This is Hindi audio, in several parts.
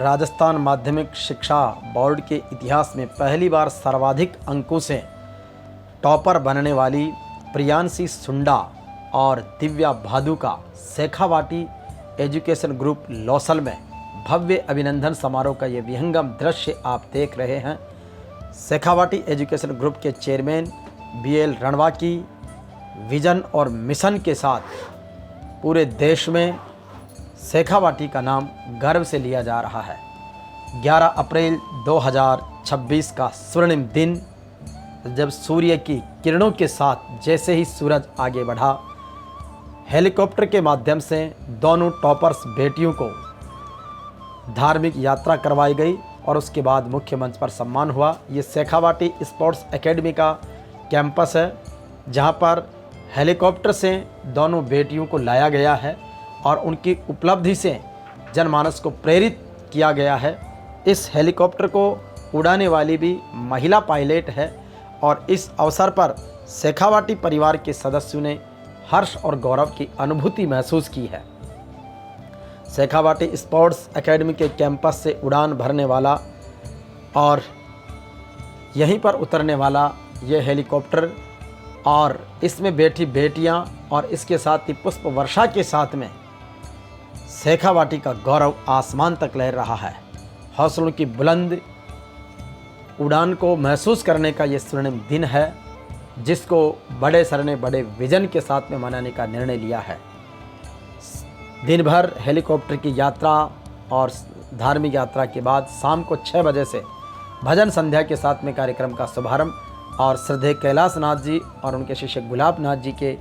राजस्थान माध्यमिक शिक्षा बोर्ड के इतिहास में पहली बार सर्वाधिक अंकों से टॉपर बनने वाली प्रियांशी सुंडा और दिव्या भादु का शेखावाटी एजुकेशन ग्रुप लौसल में भव्य अभिनंदन समारोह का ये विहंगम दृश्य आप देख रहे हैं। शेखावाटी एजुकेशन ग्रुप के चेयरमैन BL रणवा की विजन और मिशन के साथ पूरे देश में शेखावाटी का नाम गर्व से लिया जा रहा है। 11 अप्रैल 2026 का स्वर्णिम दिन, जब सूर्य की किरणों के साथ जैसे ही सूरज आगे बढ़ा, हेलीकॉप्टर के माध्यम से दोनों टॉपर्स बेटियों को धार्मिक यात्रा करवाई गई और उसके बाद मुख्य मंच पर सम्मान हुआ। ये शेखावाटी स्पोर्ट्स एकेडमी का कैंपस है, जहां पर हेलीकॉप्टर से दोनों बेटियों को लाया गया है और उनकी उपलब्धि से जनमानस को प्रेरित किया गया है। इस हेलीकॉप्टर को उड़ाने वाली भी महिला पायलट है और इस अवसर पर शेखावाटी परिवार के सदस्यों ने हर्ष और गौरव की अनुभूति महसूस की है। शेखावाटी स्पोर्ट्स एकेडमी के कैंपस से उड़ान भरने वाला और यहीं पर उतरने वाला ये हेलीकॉप्टर और इसमें बैठी बेटियां और इसके साथ ही पुष्प वर्षा के साथ में शेखावाटी का गौरव आसमान तक लहर रहा है। हौसलों की बुलंद उड़ान को महसूस करने का ये स्वर्णिम दिन है, जिसको बड़े सर ने बड़े विजन के साथ में मनाने का निर्णय लिया है। दिन भर हेलीकॉप्टर की यात्रा और धार्मिक यात्रा के बाद शाम को 6 बजे से भजन संध्या के साथ में कार्यक्रम का शुभारंभ और श्रद्धेय कैलाश नाथ जी और उनके शिष्य गुलाब नाथ जी के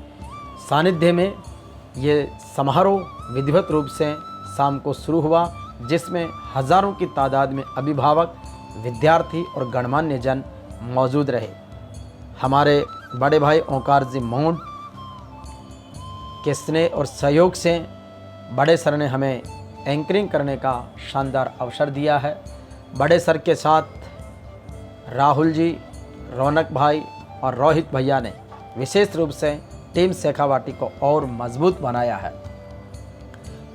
सानिध्य में ये समारोह विधिवत रूप से शाम को शुरू हुआ, जिसमें हज़ारों की तादाद में अभिभावक, विद्यार्थी और गणमान्य जन मौजूद रहे। हमारे बड़े भाई ओंकार जी मोंड के स्नेह और सहयोग से बड़े सर ने हमें एंकरिंग करने का शानदार अवसर दिया है। बड़े सर के साथ राहुल जी, रौनक भाई और रोहित भैया ने विशेष रूप से टीम शेखावाटी को और मजबूत बनाया है।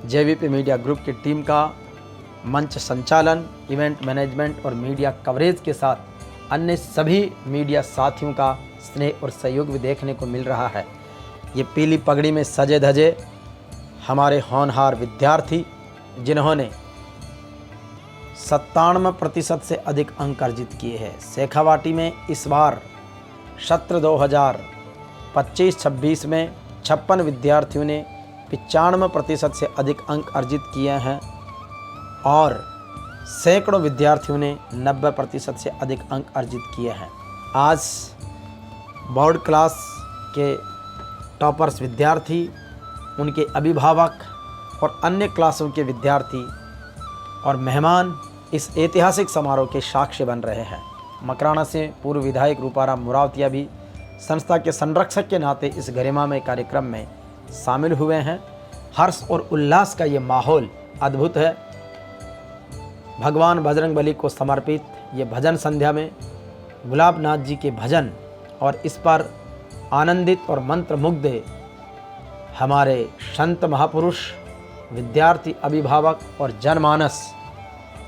JVP मीडिया ग्रुप की टीम का मंच संचालन, इवेंट मैनेजमेंट और मीडिया कवरेज के साथ अन्य सभी मीडिया साथियों का स्नेह और सहयोग भी देखने को मिल रहा है। ये पीली पगड़ी में सजे धजे हमारे होनहार विद्यार्थी, जिन्होंने 97% से अधिक अंक अर्जित किए हैं। शेखावाटी में इस बार सत्र 2025-26 में 56 विद्यार्थियों ने 95% से अधिक अंक अर्जित किए हैं और सैकड़ों विद्यार्थियों ने 90% से अधिक अंक अर्जित किए हैं। आज बोर्ड क्लास के टॉपर्स विद्यार्थी, उनके अभिभावक और अन्य क्लासों के विद्यार्थी और मेहमान इस ऐतिहासिक समारोह के साक्ष्य बन रहे हैं। मकराना से पूर्व विधायक रूपाराम मुरावतिया भी संस्था के संरक्षक के नाते इस गरिमामय कार्यक्रम में शामिल हुए हैं। हर्ष और उल्लास का ये माहौल अद्भुत है। भगवान बजरंगबली को समर्पित ये भजन संध्या में गुलाब नाथ जी के भजन और इस पर आनंदित और मंत्रमुग्ध हमारे संत महापुरुष, विद्यार्थी, अभिभावक और जनमानस,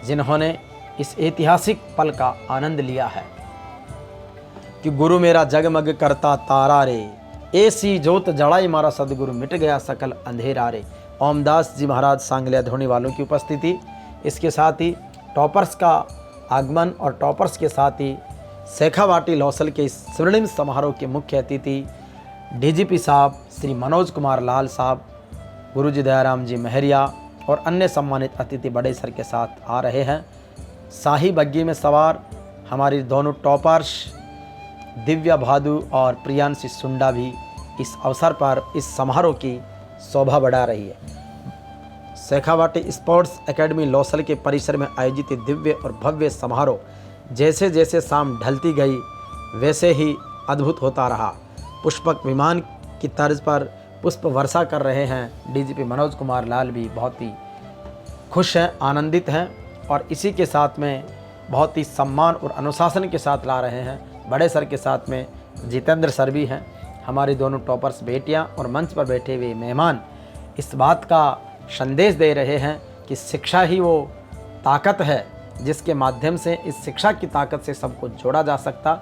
जिन्होंने इस ऐतिहासिक पल का आनंद लिया है कि गुरु मेरा जगमग करता तारा रे, ऐसी जोत जड़ाई मारा सदगुरु, मिट गया सकल अंधेरा रे। ओमदास जी महाराज सांगलिया धोनी वालों की उपस्थिति, इसके साथ ही टॉपर्स का आगमन और टॉपर्स के साथ ही शेखावाटी लौसल के इस स्वर्णिम समारोह के मुख्य अतिथि DGP साहब श्री मनोज कुमार लाल साहब, गुरुजी दयाराम जी महरिया और अन्य सम्मानित अतिथि बड़े सर के साथ आ रहे हैं। शाही बग्गी में सवार हमारी दोनों टॉपर्स दिव्या भादु और प्रियांशी सुंडा भी इस अवसर पर इस समारोह की शोभा बढ़ा रही है। शेखावाटी स्पोर्ट्स एकेडमी लौसल के परिसर में आयोजित दिव्य और भव्य समारोह जैसे जैसे शाम ढलती गई वैसे ही अद्भुत होता रहा। पुष्पक विमान की तर्ज पर पुष्प वर्षा कर रहे हैं। DGP मनोज कुमार लाल भी बहुत ही खुश हैं, आनंदित हैं और इसी के साथ में बहुत ही सम्मान और अनुशासन के साथ ला रहे हैं। बड़े सर के साथ में जितेंद्र सर भी हैं। हमारी दोनों टॉपर्स बेटियां और मंच पर बैठे हुए मेहमान इस बात का संदेश दे रहे हैं कि शिक्षा ही वो ताकत है जिसके माध्यम से इस शिक्षा की ताकत से सबको जोड़ा जा सकता।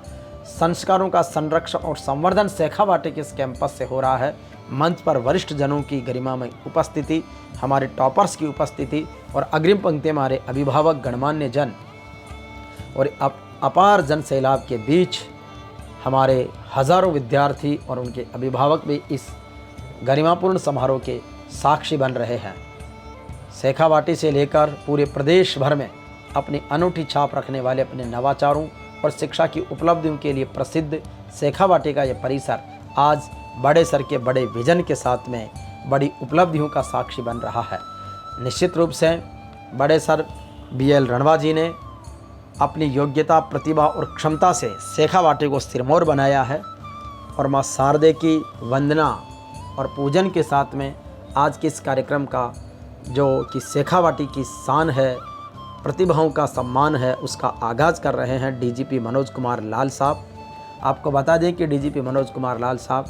संस्कारों का संरक्षण और संवर्धन शेखावाटी के इस कैंपस से हो रहा है। मंच पर वरिष्ठ जनों की गरिमामय उपस्थिति, हमारे टॉपर्स की उपस्थिति और अग्रिम पंक्ति में हमारे अभिभावक, गणमान्य जन और अपार जन सैलाब के बीच हमारे हजारों विद्यार्थी और उनके अभिभावक भी इस गरिमापूर्ण समारोह के साक्षी बन रहे हैं। शेखावाटी से लेकर पूरे प्रदेश भर में अपनी अनूठी छाप रखने वाले, अपने नवाचारों और शिक्षा की उपलब्धियों के लिए प्रसिद्ध शेखावाटी का यह परिसर आज बड़े सर के बड़े विजन के साथ में बड़ी उपलब्धियों का साक्षी बन रहा है। निश्चित रूप से बड़े सर BL रणवा जी ने अपनी योग्यता, प्रतिभा और क्षमता से शेखावाटी को सिरमौर बनाया है और माँ शारदे की वंदना और पूजन के साथ में आज के इस कार्यक्रम का जो कि शेखावाटी की शान है, प्रतिभाओं का सम्मान है, उसका आगाज़ कर रहे हैं DGP मनोज कुमार लाल साहब। आपको बता दें कि DGP मनोज कुमार लाल साहब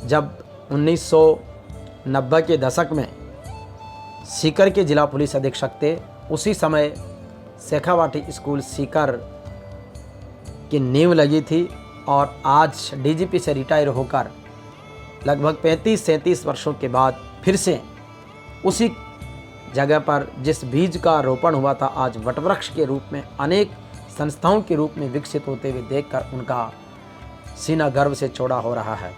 जब 1990 के दशक में सीकर के जिला पुलिस अधीक्षक थे, उसी समय शेखावाटी स्कूल सीकर की नींव लगी थी और आज DGP से रिटायर होकर लगभग 35-37 वर्षों के बाद फिर से उसी जगह पर जिस बीज का रोपण हुआ था, आज वटवृक्ष के रूप में अनेक संस्थाओं के रूप में विकसित होते हुए देखकर उनका सीना गर्व से चौड़ा हो रहा है।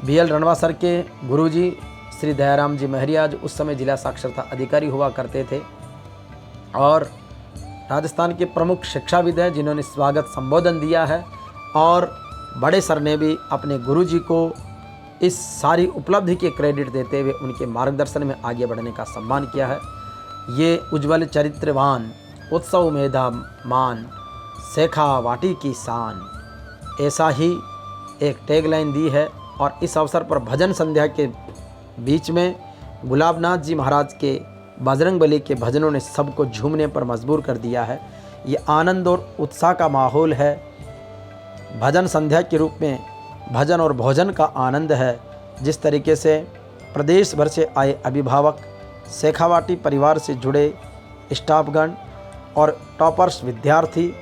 BL रणवा सर के गुरुजी श्री दयाराम जी महरिया जो उस समय जिला साक्षरता अधिकारी हुआ करते थे और राजस्थान के प्रमुख शिक्षाविद हैं जिन्होंने स्वागत संबोधन दिया है, और बड़े सर ने भी अपने गुरुजी को इस सारी उपलब्धि के क्रेडिट देते हुए उनके मार्गदर्शन में आगे बढ़ने का सम्मान किया है। ये उज्ज्वल चरित्रवान, उत्सव मेधामान, शेखावाटी की शान, ऐसा ही एक टैगलाइन दी है। और इस अवसर पर भजन संध्या के बीच में गुलाबनाथ जी महाराज के बजरंगबली के भजनों ने सबको झूमने पर मजबूर कर दिया है। ये आनंद और उत्साह का माहौल है। भजन संध्या के रूप में भजन और भोजन का आनंद है। जिस तरीके से प्रदेश भर से आए अभिभावक, शेखावाटी परिवार से जुड़े स्टाफगण और टॉपर्स विद्यार्थी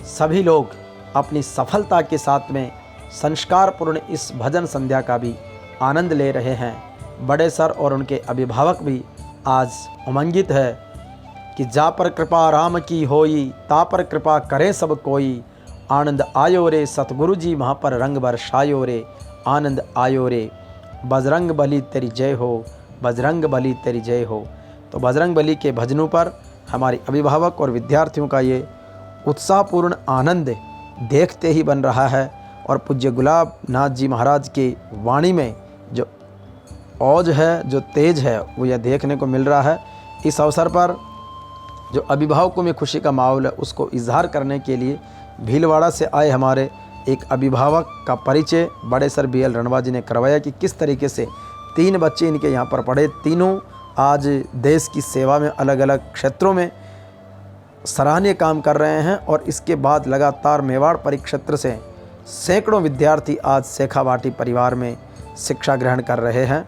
सभी लोग अपनी सफलता के साथ में संस्कारपूर्ण इस भजन संध्या का भी आनंद ले रहे हैं। बड़े सर और उनके अभिभावक भी आज उमंगित है कि जा पर कृपा राम की होई, ता पर कृपा करे सब कोई, आनंद आयो रे सतगुरु जी वहाँ पर रंग बरसायो रे, आनंद आयो रे, बजरंग बली तेरी जय हो, बजरंग बली तेरी जय हो। तो बजरंग बली के भजनों पर हमारे अभिभावक और विद्यार्थियों का ये उत्साहपूर्ण आनंद देखते ही बन रहा है। और पूज्य गुलाबनाथ जी महाराज की वाणी में जो औज है, जो तेज है, वो यह देखने को मिल रहा है। इस अवसर पर जो अभिभावकों में खुशी का माहौल है उसको इजहार करने के लिए भीलवाड़ा से आए हमारे एक अभिभावक का परिचय बड़े सर BL रणवा जी ने करवाया कि किस तरीके से 3 बच्चे इनके यहाँ पर पढ़े, तीनों आज देश की सेवा में अलग अलग क्षेत्रों में सराहनीय काम कर रहे हैं। और इसके बाद लगातार मेवाड़ परिक्षेत्र से सैकड़ों विद्यार्थी आज शेखावाटी परिवार में शिक्षा ग्रहण कर रहे हैं।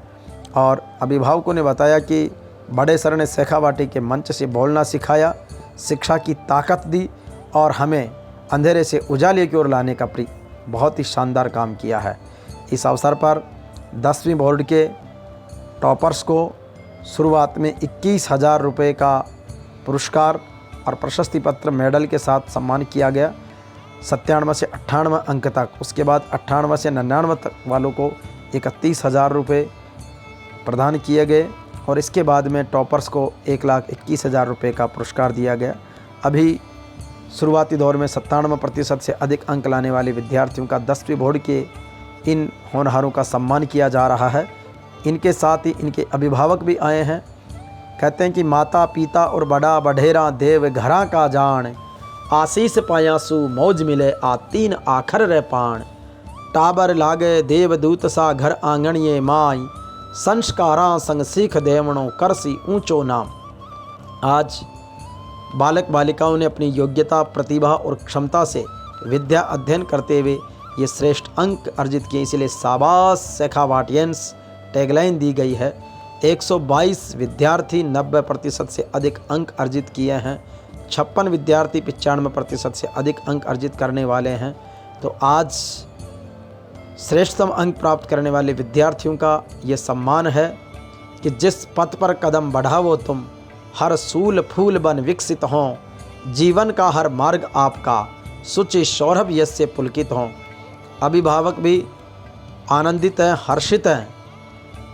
और अभिभावकों ने बताया कि बड़े सर ने शेखावाटी के मंच से बोलना सिखाया, शिक्षा की ताकत दी और हमें अंधेरे से उजाले की ओर लाने का बहुत ही शानदार काम किया है। इस अवसर पर 10वीं बोर्ड के टॉपर्स को शुरुआत में 21,000 रुपये का पुरस्कार और प्रशस्ति पत्र मेडल के साथ सम्मान किया गया 97 से 98 अंक तक। उसके बाद 98 से 99 तक वालों को 31,000 रुपये प्रदान किए गए और इसके बाद में टॉपर्स को 1,21,000 रुपये का पुरस्कार दिया गया। अभी शुरुआती दौर में 97% से अधिक अंक लाने वाले विद्यार्थियों का 10वीं बोर्ड के इन होनहारों का सम्मान किया जा रहा है। इनके साथ ही इनके अभिभावक भी आए हैं। कहते हैं कि माता पिता और बड़ा बढ़ेरा देव घरा का जान, आशीष पायासु मौज मिले आ 3 आखर रे पान, टाबर लागे देवदूत सा घर आंगण ये माई, संस्कारा संग सीख देवणो करसी ऊंचो नाम। आज बालक बालिकाओं ने अपनी योग्यता, प्रतिभा और क्षमता से विद्या अध्ययन करते हुए ये श्रेष्ठ अंक अर्जित किए, इसलिए शाबाश शेखावाटियंस टैगलाइन दी गई है। 122 विद्यार्थी 90% से अधिक अंक अर्जित किए हैं। 56 विद्यार्थी 95% से अधिक अंक अर्जित करने वाले हैं। तो आज श्रेष्ठतम अंक प्राप्त करने वाले विद्यार्थियों का ये सम्मान है कि जिस पथ पर कदम बढ़ावो तुम, हर सूल फूल बन विकसित हों, जीवन का हर मार्ग आपका सुचि सौरभ यश से पुलकित हों। अभिभावक भी आनंदित हैं, हर्षित हैं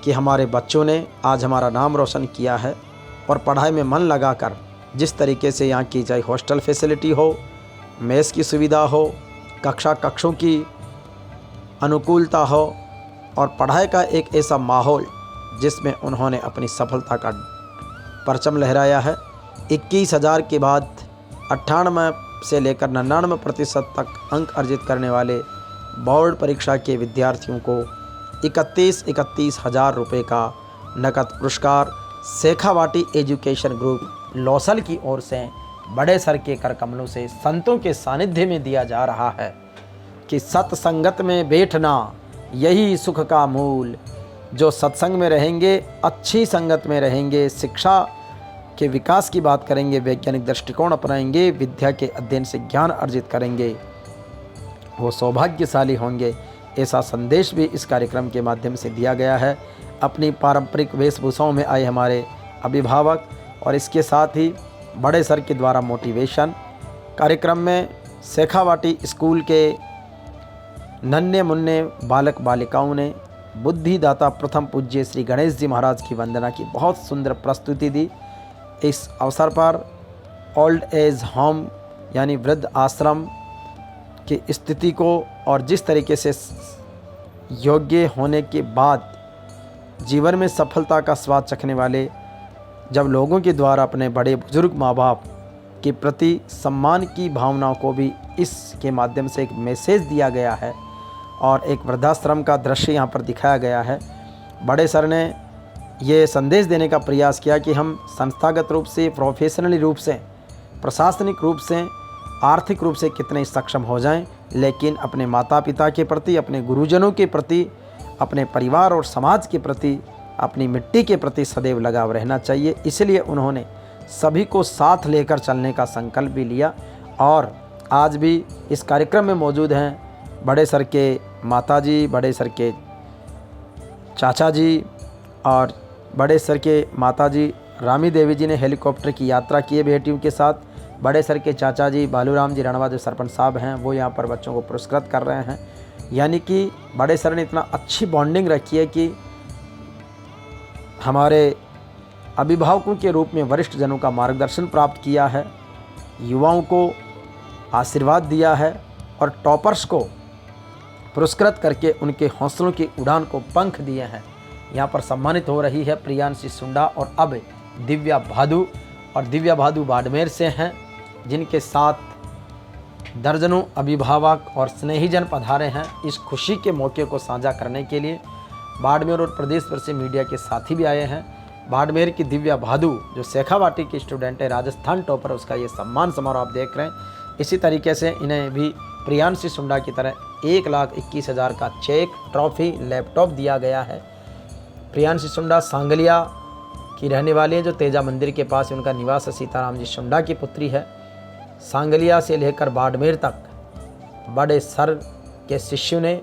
कि हमारे बच्चों ने आज हमारा नाम रोशन किया है और पढ़ाई में मन लगाकर जिस तरीके से यहाँ की चाहे हॉस्टल फैसिलिटी हो, मेस की सुविधा हो, कक्षों की अनुकूलता हो और पढ़ाई का एक ऐसा माहौल जिसमें उन्होंने अपनी सफलता का परचम लहराया है। 21,000 के बाद 98 से लेकर 99% तक अंक अर्जित करने वाले बोर्ड परीक्षा के विद्यार्थियों को 31 हज़ार रुपये का नकद पुरस्कार शेखावाटी एजुकेशन ग्रुप लौसल की ओर से बड़े सर के कर कमलों से संतों के सानिध्य में दिया जा रहा है कि सत्संगत में बैठना यही सुख का मूल। जो सत्संग में रहेंगे, अच्छी संगत में रहेंगे, शिक्षा के विकास की बात करेंगे, वैज्ञानिक दृष्टिकोण अपनाएंगे, विद्या के अध्ययन से ज्ञान अर्जित करेंगे, वो सौभाग्यशाली होंगे। ऐसा संदेश भी इस कार्यक्रम के माध्यम से दिया गया है। अपनी पारंपरिक वेशभूषाओं में आए हमारे अभिभावक और इसके साथ ही बड़े सर के द्वारा मोटिवेशन कार्यक्रम में शेखावाटी स्कूल के नन्हे मुन्ने बालक बालिकाओं ने बुद्धिदाता प्रथम पूज्य श्री गणेश जी महाराज की वंदना की बहुत सुंदर प्रस्तुति दी। इस अवसर पर ओल्ड एज होम यानी वृद्ध आश्रम की स्थिति को और जिस तरीके से योग्य होने के बाद जीवन में सफलता का स्वाद चखने वाले जब लोगों के द्वारा अपने बड़े बुजुर्ग माँ बाप के प्रति सम्मान की भावनाओं को भी इसके माध्यम से एक मैसेज दिया गया है और एक वृद्धाश्रम का दृश्य यहाँ पर दिखाया गया है। बड़े सर ने ये संदेश देने का प्रयास किया कि हम संस्थागत रूप से, प्रोफेशनली रूप से, प्रशासनिक रूप से, आर्थिक रूप से कितने सक्षम हो जाएं, लेकिन अपने माता पिता के प्रति, अपने गुरुजनों के प्रति, अपने परिवार और समाज के प्रति, अपनी मिट्टी के प्रति सदैव लगाव रहना चाहिए। इसलिए उन्होंने सभी को साथ लेकर चलने का संकल्प भी लिया और आज भी इस कार्यक्रम में मौजूद हैं बड़े सर के माताजी, बड़े सर के चाचा जी और बड़े सर के माताजी रामी देवी जी ने हेलीकॉप्टर की यात्रा की है बेटियों के साथ। बड़े सर के चाचा जी बालूराम जी रणवा जो सरपंच साहब हैं वो यहाँ पर बच्चों को पुरस्कृत कर रहे हैं। यानी कि बड़े सर ने इतना अच्छी बॉन्डिंग रखी है कि हमारे अभिभावकों के रूप में वरिष्ठ जनों का मार्गदर्शन प्राप्त किया है, युवाओं को आशीर्वाद दिया है और टॉपर्स को पुरस्कृत करके उनके हौसलों की उड़ान को पंख दिए हैं। यहाँ पर सम्मानित हो रही है प्रियांशी सुंडा और अब दिव्या भादु, और दिव्या भादु बाड़मेर से हैं जिनके साथ दर्जनों अभिभावक और स्नेहीजन पधारे हैं इस खुशी के मौके को साझा करने के लिए। बाड़मेर और प्रदेश भर से मीडिया के साथी भी आए हैं। बाड़मेर की दिव्या भादु जो शेखावाटी की स्टूडेंट है, राजस्थान टॉपर, उसका ये सम्मान समारोह आप देख रहे हैं। इसी तरीके से इन्हें भी प्रियांशी सुंडा की तरह 1,21,000 का चेक, ट्रॉफी, लैपटॉप दिया गया है। प्रियांशी सुंडा सांगलिया की रहने वाली है जो तेजा मंदिर के पास उनका निवास है। सीताराम जी सुंडा की पुत्री है। सांगलिया से लेकर बाड़मेर तक बड़े सर के शिष्यों ने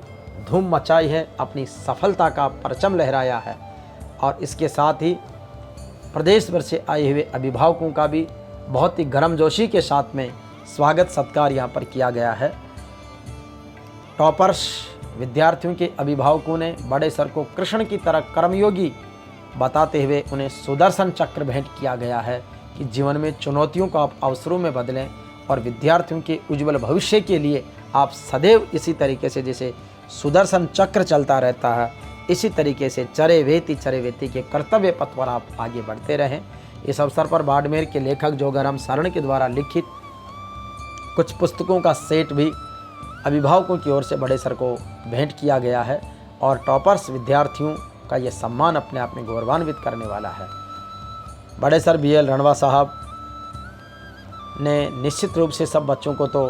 धूम मचाई है, अपनी सफलता का परचम लहराया है और इसके साथ ही प्रदेश भर से आए हुए अभिभावकों का भी बहुत ही गर्मजोशी के साथ में स्वागत सत्कार यहाँ पर किया गया है। टॉपर्स विद्यार्थियों के अभिभावकों ने बड़े सर को कृष्ण की तरह कर्मयोगी बताते हुए उन्हें सुदर्शन चक्र भेंट किया गया है कि जीवन में चुनौतियों को आप अवसरों में बदलें और विद्यार्थियों के उज्जवल भविष्य के लिए आप सदैव इसी तरीके से जैसे सुदर्शन चक्र चलता रहता है इसी तरीके से चरे वेती के कर्तव्य पथ पर आप आगे बढ़ते रहें। इस अवसर पर बाड़मेर के लेखक जोगाराम सारण के द्वारा लिखित कुछ पुस्तकों का सेट भी अभिभावकों की ओर से बड़े सर को भेंट किया गया है और टॉपर्स विद्यार्थियों का ये सम्मान अपने आप में गौरवान्वित करने वाला है। बड़े सर BL रणवा साहब ने निश्चित रूप से सब बच्चों को तो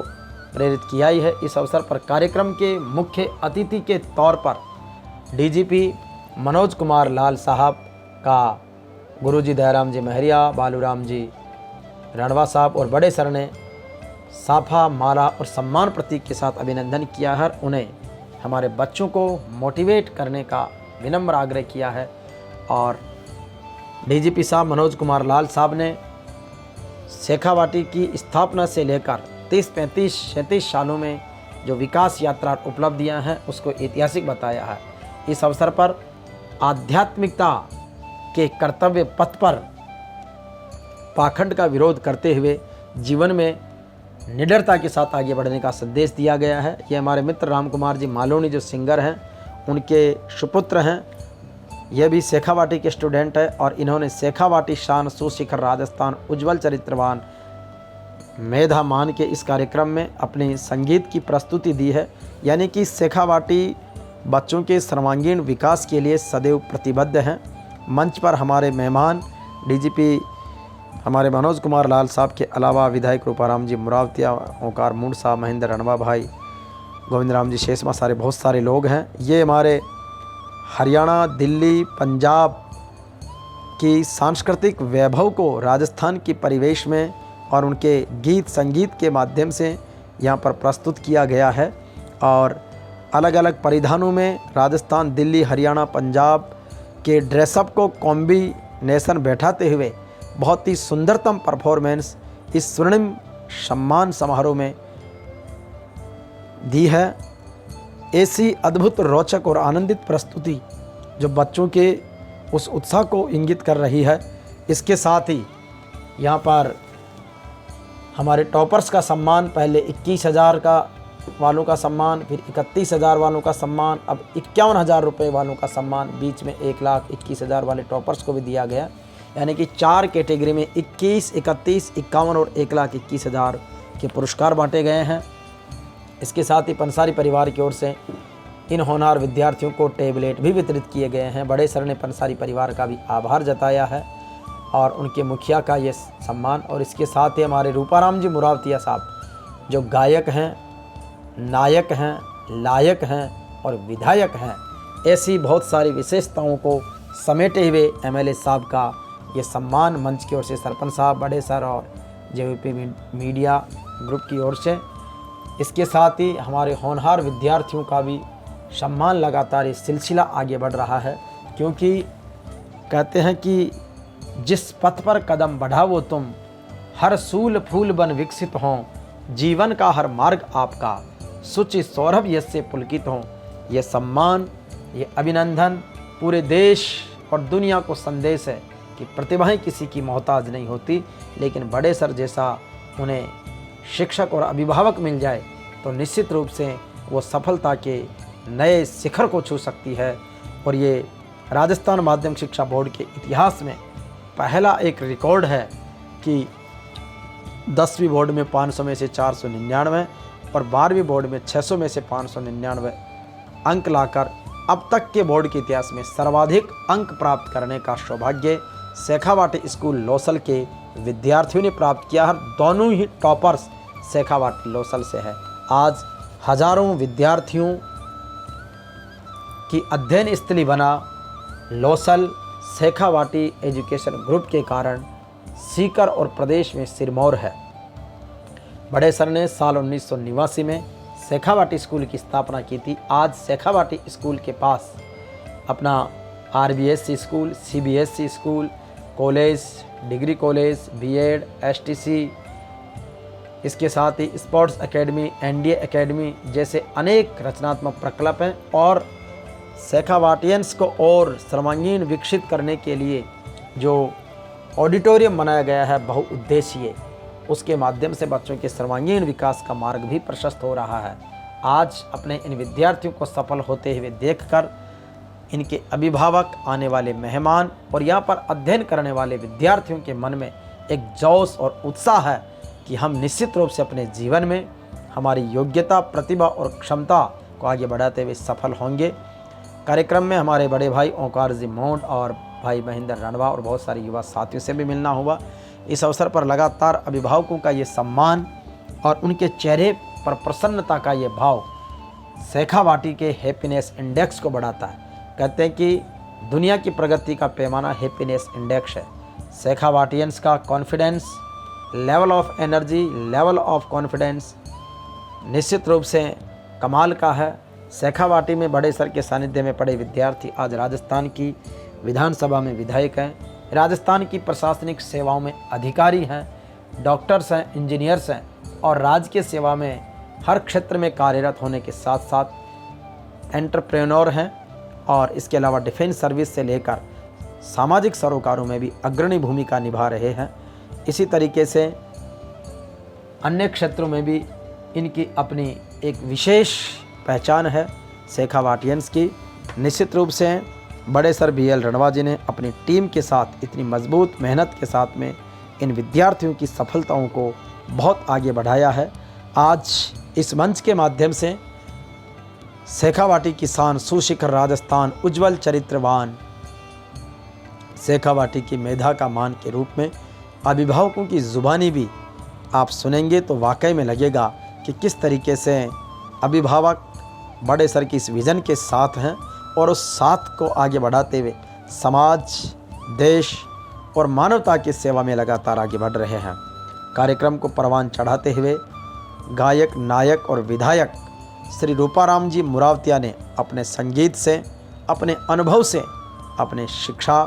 प्रेरित किया ही है। इस अवसर पर कार्यक्रम के मुख्य अतिथि के तौर पर DGP मनोज कुमार लाल साहब का गुरुजी दयाराम जी महरिया, बालूराम जी रणवा साहब और बड़े सर ने साफा, माला और सम्मान प्रतीक के साथ अभिनंदन किया है। उन्हें हमारे बच्चों को मोटिवेट करने का विनम्र आग्रह किया है। और डीजीपी साहब मनोज कुमार लाल साहब ने शेखावाटी की स्थापना से लेकर 30, 35, 37 सालों में जो विकास यात्रा उपलब्धियां हैं उसको ऐतिहासिक बताया है। इस अवसर पर आध्यात्मिकता के कर्तव्य पथ पर पाखंड का विरोध करते हुए जीवन में निडरता के साथ आगे बढ़ने का संदेश दिया गया है। ये हमारे मित्र राम कुमार जी मालोनी जो सिंगर हैं, उनके सुपुत्र हैं। यह भी शेखावाटी के स्टूडेंट है और इन्होंने शेखावाटी शान सुशिखर राजस्थान उज्जवल चरित्रवान मेधा मान के इस कार्यक्रम में अपनी संगीत की प्रस्तुति दी है। यानी कि शेखावाटी बच्चों के सर्वांगीण विकास के लिए सदैव प्रतिबद्ध हैं। मंच पर हमारे मेहमान डीजीपी हमारे मनोज कुमार लाल साहब के अलावा विधायक रूपाराम जी मुरावतिया, ओंकार मूड साहब, महेंद्र रणवा भाई, गोविंद राम जी शेषमा, सारे बहुत सारे लोग हैं। ये हमारे हरियाणा, दिल्ली, पंजाब की सांस्कृतिक वैभव को राजस्थान की परिवेश में और उनके गीत संगीत के माध्यम से यहाँ पर प्रस्तुत किया गया है। और अलग अलग परिधानों में राजस्थान, दिल्ली, हरियाणा, पंजाब के ड्रेसअप को कॉम्बिनेशन बैठाते हुए बहुत ही सुंदरतम परफॉर्मेंस इस स्वर्णिम सम्मान समारोह में दी है। ऐसी अद्भुत, रोचक और आनंदित प्रस्तुति जो बच्चों के उस उत्साह को इंगित कर रही है। इसके साथ ही यहाँ पर हमारे टॉपर्स का सम्मान, पहले 21,000 का वालों का सम्मान, फिर 31,000 वालों का सम्मान, अब 51,000 रुपये वालों का सम्मान, बीच में 1,21,000 वाले टॉपर्स को भी दिया गया। यानी कि 4 कैटेगरी में 21, 31, 51 और 1,21,000 के पुरस्कार बांटे गए हैं। इसके साथ ही पंसारी परिवार की ओर से इन होनहार विद्यार्थियों को टैबलेट भी वितरित किए गए हैं। बड़े सर ने पंसारी परिवार का भी आभार जताया है और उनके मुखिया का ये सम्मान। और इसके साथ ही हमारे रूपाराम जी मुरावतिया साहब जो गायक हैं, नायक हैं, लायक हैं और विधायक हैं, ऐसी बहुत सारी विशेषताओं को समेटे हुए एमएलए साहब का ये सम्मान मंच की ओर से सरपंच साहब, बड़े सर और जेवीपी मीडिया ग्रुप की ओर से। इसके साथ ही हमारे होनहार विद्यार्थियों का भी सम्मान लगातार ये सिलसिला आगे बढ़ रहा है, क्योंकि कहते हैं कि जिस पथ पर कदम बढ़ाओ तुम, हर सूल फूल बन विकसित हों, जीवन का हर मार्ग आपका सुचि सौरभ यस्य पुलकित हों। ये सम्मान, ये अभिनंदन पूरे देश और दुनिया को संदेश है कि प्रतिभाएं किसी की मोहताज नहीं होती, लेकिन बड़े सर जैसा उन्हें शिक्षक और अभिभावक मिल जाए तो निश्चित रूप से वो सफलता के नए शिखर को छू सकती है। और ये राजस्थान माध्यमिक शिक्षा बोर्ड के इतिहास में पहला एक रिकॉर्ड है कि 10वीं बोर्ड में 500 में से 499 और 12वीं बोर्ड में 600 में से 599 अंक लाकर अब तक के बोर्ड के इतिहास में सर्वाधिक अंक प्राप्त करने का सौभाग्य शेखावाटी स्कूल लोसल के विद्यार्थियों ने प्राप्त किया है। दोनों ही टॉपर्स शेखावाटी लोसल से है। आज हजारों विद्यार्थियों की अध्ययन स्थली बना लोसल शेखावाटी एजुकेशन ग्रुप के कारण सीकर और प्रदेश में सिरमौर है। बड़े सर ने साल 1989 में शेखावाटी स्कूल की स्थापना की थी। आज शेखावाटी स्कूल के पास अपना RBSC school, CBSE school, college, degree college, BEd, STC, इसके साथ ही स्पोर्ट्स एकेडमी, एनडीए एकेडमी जैसे अनेक रचनात्मक प्रकल्प हैं। और शेखावाटियंस को और सर्वांगीण विकसित करने के लिए जो ऑडिटोरियम बनाया गया है बहुउद्देशीय, उसके माध्यम से बच्चों के सर्वांगीण विकास का मार्ग भी प्रशस्त हो रहा है। आज अपने इन विद्यार्थियों को सफल होते हुए देखकर इनके अभिभावक, आने वाले मेहमान और यहाँ पर अध्ययन करने वाले विद्यार्थियों के मन में एक जोश और उत्साह है कि हम निश्चित रूप से अपने जीवन में हमारी योग्यता, प्रतिभा और क्षमता को आगे बढ़ाते हुए सफल होंगे। कार्यक्रम में हमारे बड़े भाई ओंकार जी मोंड और भाई महेंद्र रणवा और बहुत सारे युवा साथियों से भी मिलना हुआ। इस अवसर पर लगातार अभिभावकों का ये सम्मान और उनके चेहरे पर प्रसन्नता का ये भाव शेखावाटी के हैप्पीनेस इंडेक्स को बढ़ाता है। कहते हैं कि दुनिया की प्रगति का पैमाना हैप्पीनेस इंडेक्स है। शेखावाटियंस का confidence level of energy, level of confidence निश्चित रूप से कमाल का है। शेखावाटी में बड़े सर के सानिध्य में पढ़े विद्यार्थी आज राजस्थान की विधानसभा में विधायक हैं, राजस्थान की प्रशासनिक सेवाओं में अधिकारी हैं, डॉक्टर्स हैं, इंजीनियर्स हैं और राज्य की सेवा में हर क्षेत्र में कार्यरत होने के साथ साथ एंटरप्रेन्योर हैं और इसके अलावा डिफेंस सर्विस से लेकर सामाजिक सरोकारों में भी अग्रणी भूमिका निभा रहे हैं। इसी तरीके से अन्य क्षेत्रों में भी इनकी अपनी एक विशेष पहचान है शेखावाटियंस की। निश्चित रूप से बड़े सर BL रणवा जी ने अपनी टीम के साथ इतनी मजबूत मेहनत के साथ में इन विद्यार्थियों की सफलताओं को बहुत आगे बढ़ाया है। आज इस मंच के माध्यम से शेखावाटी की शान सुशिखर राजस्थान उज्जवल चरित्रवान शेखावाटी की मेधा का मान के रूप में अभिभावकों की ज़ुबानी भी आप सुनेंगे तो वाकई में लगेगा कि किस तरीके से अभिभावक बड़े सर की इस विज़न के साथ हैं और उस साथ को आगे बढ़ाते हुए समाज, देश और मानवता की सेवा में लगातार आगे बढ़ रहे हैं। कार्यक्रम को परवान चढ़ाते हुए गायक, नायक और विधायक श्री रूपाराम जी मुरावतिया ने अपने संगीत से, अपने अनुभव से, अपने शिक्षा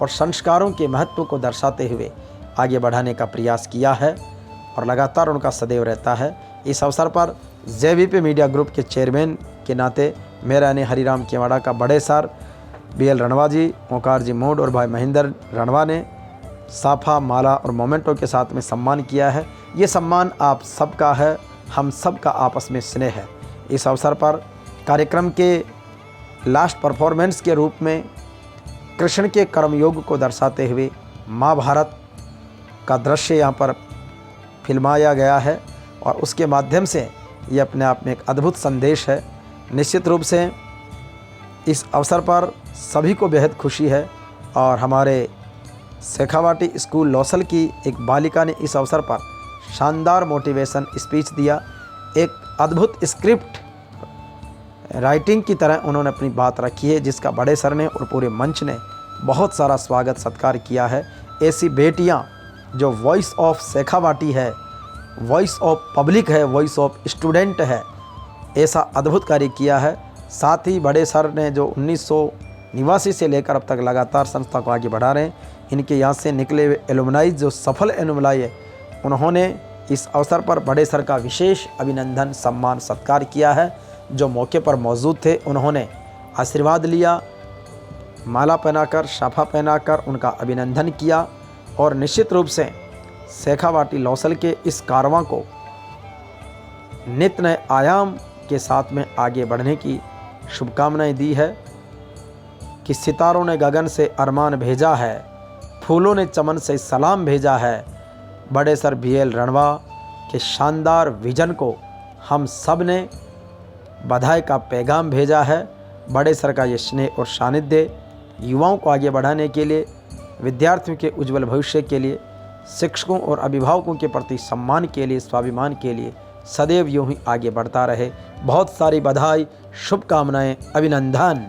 और संस्कारों के महत्व को दर्शाते हुए आगे बढ़ाने का प्रयास किया है और लगातार उनका सदैव रहता है। इस अवसर पर JVP मीडिया ग्रुप के चेयरमैन के नाते मेरा यानी हरिराम केवाड़ा का बड़े सर BL रणवा जी, ओंकार जी मोड और भाई महेंद्र रणवा ने साफा, माला और मोमेंटो के साथ में सम्मान किया है। ये सम्मान आप सबका है, हम सबका आपस में स्नेह है। इस अवसर पर कार्यक्रम के लास्ट परफॉर्मेंस के रूप में कृष्ण के कर्मयोग को दर्शाते हुए महाभारत का दृश्य यहाँ पर फिल्माया गया है और उसके माध्यम से ये अपने आप में एक अद्भुत संदेश है। निश्चित रूप से इस अवसर पर सभी को बेहद खुशी है और हमारे शेखावाटी स्कूल लौसल की एक बालिका ने इस अवसर पर शानदार मोटिवेशन स्पीच दिया। एक अद्भुत स्क्रिप्ट राइटिंग की तरह उन्होंने अपनी बात रखी है जिसका बड़े सर ने और पूरे मंच ने बहुत सारा स्वागत सत्कार किया है। ऐसी बेटियां जो वॉइस ऑफ शेखावाटी है, वॉइस ऑफ पब्लिक है, वॉइस ऑफ स्टूडेंट है, ऐसा अद्भुत कार्य किया है। साथ ही बड़े सर ने जो 1989 से लेकर अब तक लगातार संस्था को आगे बढ़ा रहे हैं, इनके यहाँ से निकले हुए एलुमनाई जो सफल एलुमनाई है, उन्होंने इस अवसर पर बड़े सर का विशेष अभिनंदन, सम्मान, सत्कार किया है। जो मौके पर मौजूद थे उन्होंने आशीर्वाद लिया, माला पहनाकर, शाफा पहनाकर उनका अभिनंदन किया और निश्चित रूप से शेखावाटी लौसल के इस कारवां को नित नए आयाम के साथ में आगे बढ़ने की शुभकामनाएं दी है कि सितारों ने गगन से अरमान भेजा है, फूलों ने चमन से सलाम भेजा है। बड़े सर BL रणवा के शानदार विजन को हम सब ने बधाई का पैगाम भेजा है। बड़े सर का ये स्नेह और सानिध्य युवाओं को आगे बढ़ाने के लिए, विद्यार्थियों के उज्जवल भविष्य के लिए, शिक्षकों और अभिभावकों के प्रति सम्मान के लिए, स्वाभिमान के लिए सदैव यूं ही आगे बढ़ता रहे। बहुत सारी बधाई, शुभकामनाएं, अभिनंदन।